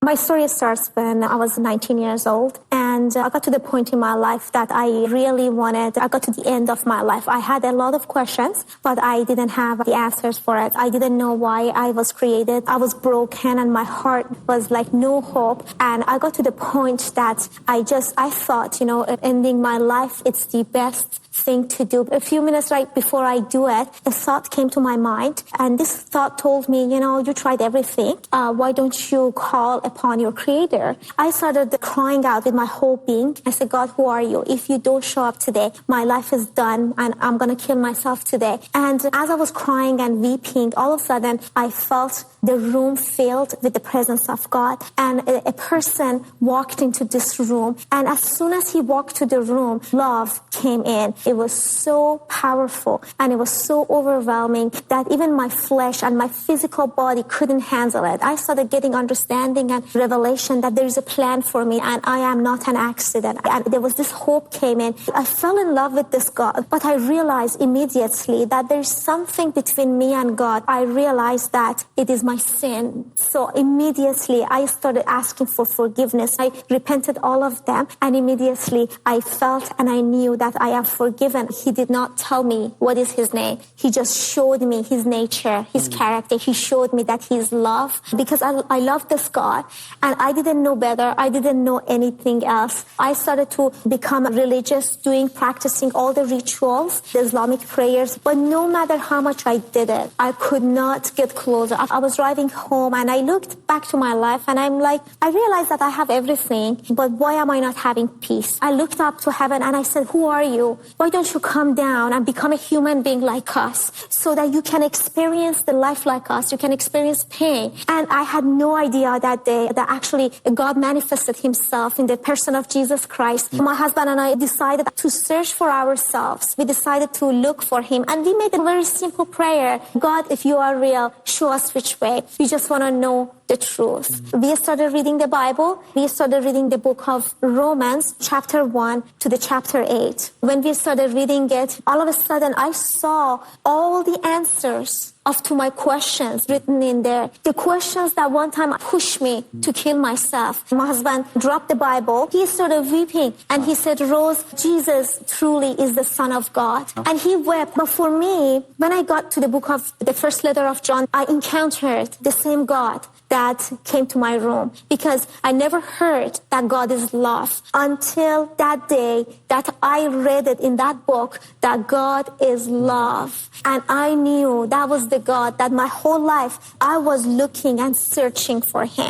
My story starts when I was 19 years old, and I got to the point in my life that I got to the end of my life. I had a lot of questions, but I didn't have the answers for it. I didn't know why I was created. I was broken and my heart was like no hope. And I got to the point that I thought, ending my life, it's the best thing to do. A few minutes right before I do it, a thought came to my mind, and this thought told me, you tried everything. Why don't you call upon your Creator? I started crying out with my whole being. I said, God, who are you? If you don't show up today, my life is done and I'm going to kill myself today. And as I was crying and weeping, all of a sudden I felt the room filled with the presence of God, and a person walked into this room, and as soon as he walked to the room, love came in. It was so powerful and it was so overwhelming that even my flesh and my physical body couldn't handle it. I started getting understanding and revelation that there is a plan for me and I am not an accident. And there was this hope came in. I fell in love with this God, but I realized immediately that there's something between me and God. I realized that it is my sin. So immediately I started asking for forgiveness. I repented all of them, and immediately I felt and I knew that I am forgiven. He did not tell me what is his name. He just showed me his nature, his character. He showed me that he is love, because I love this God and I didn't know better. I didn't know anything else. I started to become religious, practicing all the rituals, the Islamic prayers, but no matter how much I did it, I could not get closer. I was driving home and I looked back to my life and I'm like, I realized that I have everything, but why am I not having peace? I looked up to heaven and I said, who are you? Why don't you come down and become a human being like us so that you can experience the life like us? You can experience pain. And I had no idea that day that actually God manifested himself in the person of Jesus Christ. My husband and I decided to search for ourselves. We decided to look for him, and we made a very simple prayer. God, if you are real, show us which way. We just want to know the truth. We started reading the Bible. We started reading the book of Romans, chapter 1 to the chapter 8. When we started reading it, all of a sudden I saw all the answers to my questions written in there. The questions that one time pushed me to kill myself. My husband dropped the Bible. He started weeping and he said, Rose, Jesus truly is the Son of God. And he wept. But for me, when I got to the first letter of John, I encountered the same God that came to my room, because I never heard that God is love until that day that I read it in that book, that God is love. And I knew that was the God that my whole life I was looking and searching for him.